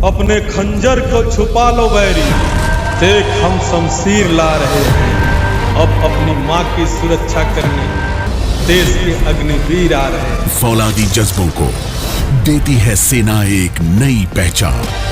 अपने खंजर को छुपा लो बैरी, देख हम शमशीर ला रहे हैं। अब अपनी माँ की सुरक्षा करने देश के अग्निवीर आ रहे हैं। फौलादी जज्बों को देती है सेना एक नई पहचान।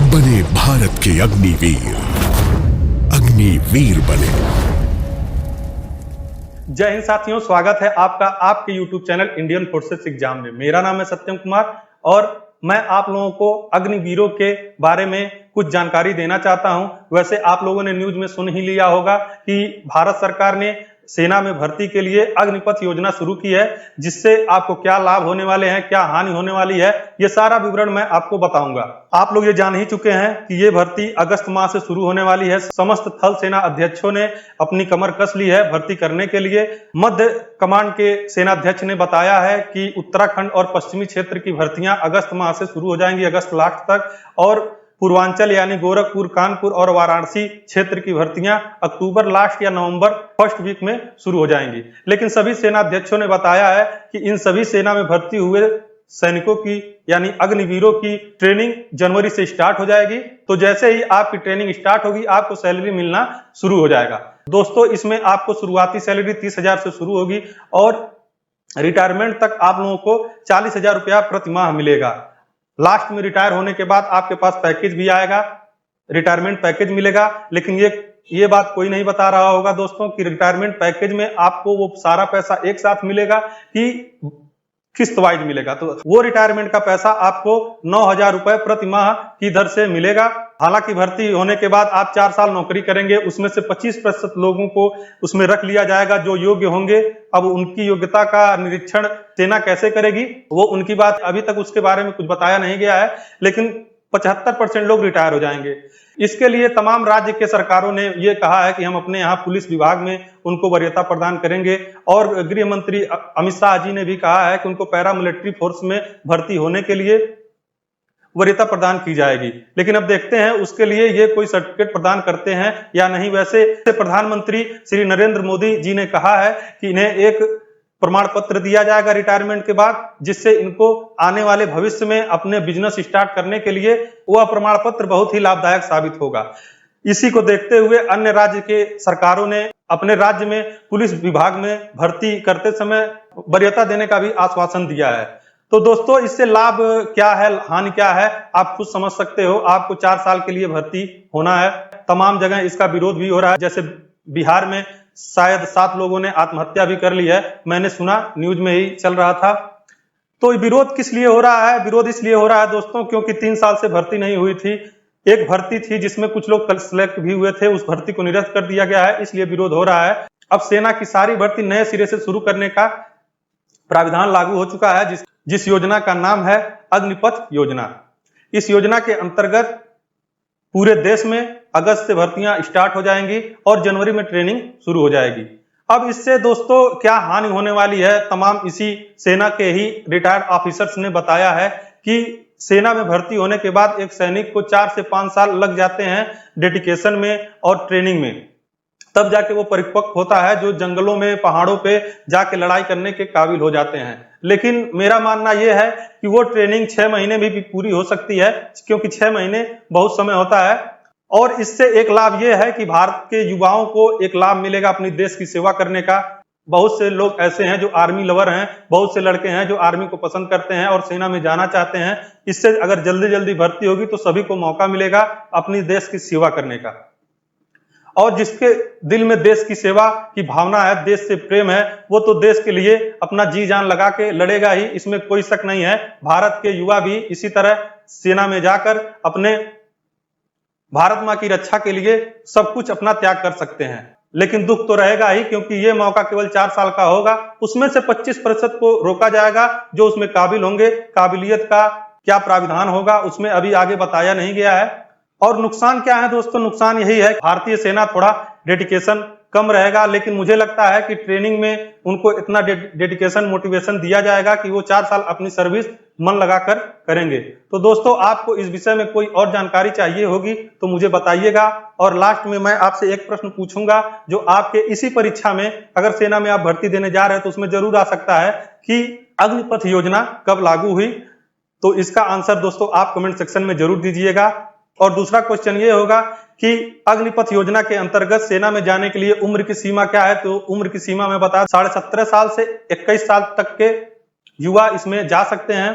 बने भारत के अग्निवीर, अग्निवीर बने। जय हिंद साथियों, स्वागत है आपका आपके YouTube channel Indian forces exam में। मेरा नाम है सत्यम कुमार और मैं आप लोगों को अग्निवीरों के बारे में कुछ जानकारी देना चाहता हूं। वैसे आप लोगों ने न्यूज में सुन ही लिया होगा कि भारत सरकार ने सेना में भर्ती के लिए अग्निपथ योजना शुरू की है, जिससे आपको क्या लाभ होने वाले हैं, क्या हानि होने वाली है, ये सारा विवरण मैं आपको बताऊंगा। आप लोग ये जान ही चुके हैं कि ये भर्ती अगस्त माह से शुरू होने वाली है। समस्त थल सेना अध्यक्षों ने अपनी कमर कस ली है भर्ती करने के लिए। मध्य कमांड के सेनाध्यक्ष ने बताया है कि उत्तराखंड और पश्चिमी क्षेत्र की भर्तियां अगस्त माह से शुरू हो जाएंगी, अगस्त लास्ट तक, और पूर्वांचल यानी गोरखपुर, कानपुर और वाराणसी क्षेत्र की भर्तियां अक्टूबर लास्ट या नवंबर फर्स्ट वीक में शुरू हो जाएंगी। लेकिन सभी सेनाध्यक्षों ने बताया है कि इन सभी सेना में भर्ती हुए सैनिकों की यानी अग्निवीरों की ट्रेनिंग जनवरी से स्टार्ट हो जाएगी। तो जैसे ही आपकी ट्रेनिंग स्टार्ट होगी आपको सैलरी मिलना शुरू हो जाएगा। दोस्तों, इसमें आपको शुरुआती सैलरी 30,000 से शुरू होगी और रिटायरमेंट तक आप लोगों को 40,000 रुपया प्रति माह मिलेगा। लास्ट में रिटायर होने के बाद आपके पास पैकेज भी आएगा, रिटायरमेंट पैकेज मिलेगा। लेकिन ये बात कोई नहीं बता रहा होगा दोस्तों कि रिटायरमेंट पैकेज में आपको वो सारा पैसा एक साथ मिलेगा कि किस्त वाइज मिलेगा। तो वो रिटायरमेंट का पैसा आपको 9,000 रुपए प्रति माह की दर से मिलेगा। हालांकि भर्ती होने के बाद आप 4 साल नौकरी करेंगे, उसमें से 25% लोगों को उसमें रख लिया जाएगा जो योग्य होंगे। अब उनकी योग्यता का निरीक्षण सेना कैसे करेगी वो उनकी बात, अभी तक उसके बारे में कुछ बताया नहीं गया है, लेकिन 75% लोग रिटायर हो जाएंगे। इसके लिए तमाम राज्य के सरकारों ने ये कहा है कि हम अपने यहाँ पुलिस विभाग में उनको वरीयता प्रदान करेंगे, और गृह मंत्री अमित शाह जी ने भी कहा है कि उनको पैरामिलिट्री फोर्स में भर्ती होने के लिए वरीयता प्रदान की जाएगी। लेकिन अब देखते हैं उसके लिए ये कोई सर्टिफिकेट प्रदान करते हैं या नहीं। वैसे प्रधानमंत्री श्री नरेंद्र मोदी जी ने कहा है कि इन्हें एक प्रमाण पत्र दिया जाएगा रिटायरमेंट के बाद, जिससे इनको आने वाले भविष्य में अपने बिजनेस स्टार्ट करने के लिए वह प्रमाण पत्र बहुत ही लाभदायक साबित होगा। इसी को देखते हुए अन्य राज्य के सरकारों ने अपने राज्य में पुलिस विभाग में भर्ती करते समय वरीयता देने का भी आश्वासन दिया है। तो दोस्तों, इससे लाभ क्या है, हानि क्या है, आप खुद समझ सकते हो। आपको 4 साल के लिए भर्ती होना है। तमाम जगह इसका विरोध भी हो रहा है। जैसे बिहार में शायद 7 लोगों ने आत्महत्या भी कर ली है, मैंने सुना, न्यूज में ही चल रहा था। तो विरोध किस लिए हो रहा है? विरोध इसलिए हो रहा है दोस्तों क्योंकि 3 साल से भर्ती नहीं हुई थी। एक भर्ती थी जिसमें कुछ लोग सिलेक्ट भी हुए थे, उस भर्ती को निरस्त कर दिया गया है, इसलिए विरोध हो रहा है। अब सेना की सारी भर्ती नए सिरे से शुरू करने का प्राविधान लागू हो चुका है, जिस योजना का नाम है अग्निपथ योजना। इस योजना के अंतर्गत पूरे देश में अगस्त से भर्तियां स्टार्ट हो जाएंगी और जनवरी में ट्रेनिंग शुरू हो जाएगी। अब इससे दोस्तों क्या हानि होने वाली है, तमाम इसी सेना के ही रिटायर्ड ऑफिसर्स ने बताया है कि सेना में भर्ती होने के बाद एक सैनिक को 4 से 5 साल लग जाते हैं डेडिकेशन में और ट्रेनिंग में, तब जाके वो परिपक्व होता है, जो जंगलों में पहाड़ों पे जाके लड़ाई करने के काबिल हो जाते हैं। लेकिन मेरा मानना यह है कि वो ट्रेनिंग 6 महीने में भी पूरी हो सकती है, क्योंकि 6 महीने बहुत समय होता है। और इससे एक लाभ यह है कि भारत के युवाओं को एक लाभ मिलेगा अपनी देश की सेवा करने का। बहुत से लोग ऐसे हैं जो आर्मी लवर हैं, बहुत से लड़के हैं जो आर्मी को पसंद करते हैं और सेना में जाना चाहते हैं। इससे अगर जल्दी जल्दी भर्ती होगी तो सभी को मौका मिलेगा अपनी देश की सेवा करने का। और जिसके दिल में देश की सेवा की भावना है, देश से प्रेम है, वो तो देश के लिए अपना जी जान लगा के लड़ेगा ही, इसमें कोई शक नहीं है। भारत के युवा भी इसी तरह सेना में जाकर अपने भारत माँ की रक्षा के लिए सब कुछ अपना त्याग कर सकते हैं। लेकिन दुख तो रहेगा ही, क्योंकि ये मौका केवल 4 साल का होगा। उसमें से 25% को रोका जाएगा जो उसमें काबिल होंगे, काबिलियत का क्या प्राविधान होगा उसमें अभी आगे बताया नहीं गया है। और नुकसान क्या है दोस्तों, नुकसान यही है भारतीय सेना थोड़ा डेडिकेशन कम रहेगा, लेकिन मुझे लगता है कि ट्रेनिंग में उनको इतना डेडिकेशन मोटिवेशन दिया जाएगा कि वो 4 साल अपनी सर्विस मन लगाकर करेंगे। तो दोस्तों आपको इस विषय में कोई और जानकारी चाहिए होगी तो मुझे बताइएगा। और लास्ट में मैं आपसे एक प्रश्न पूछूंगा जो आपके इसी परीक्षा में अगर सेना में आप भर्ती देने जा रहे हैं तो उसमें जरूर आ सकता है कि अग्निपथ योजना कब लागू हुई। तो इसका आंसर दोस्तों आप कमेंट सेक्शन में जरूर दीजिएगा। और दूसरा क्वेश्चन ये होगा कि अग्निपथ योजना के अंतर्गत सेना में जाने के लिए उम्र की सीमा क्या है। तो उम्र की सीमा मैं बता 17.5 साल से 21 साल तक के युवा इसमें जा सकते हैं।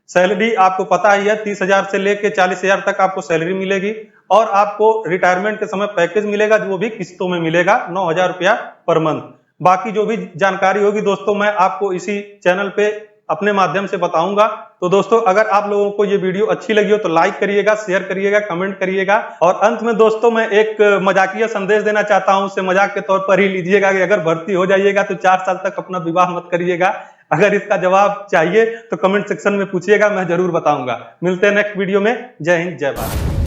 सैलरी आपको पता ही है 30,000 से लेके 40,000 तक आपको सैलरी मिलेगी और आपको रिटायरमेंट के समय पैकेज मिलेगा जो भी किस्तों में मिलेगा 9,000 रुपया पर मंथ। बाकी जो भी जानकारी होगी दोस्तों मैं आपको इसी चैनल पे अपने माध्यम से बताऊंगा। तो दोस्तों अगर आप लोगों को ये वीडियो अच्छी लगी हो तो लाइक करिएगा, शेयर करिएगा, कमेंट करिएगा। और अंत में दोस्तों मैं एक मजाकिया संदेश देना चाहता हूं, उसे मजाक के तौर पर ही लीजिएगा कि अगर भर्ती हो जाइएगा तो 4 साल तक अपना विवाह मत करिएगा। अगर इसका जवाब चाहिए तो कमेंट सेक्शन में पूछिएगा, मैं जरूर बताऊंगा। मिलते हैं नेक्स्ट वीडियो में। जय हिंद, जय भारत।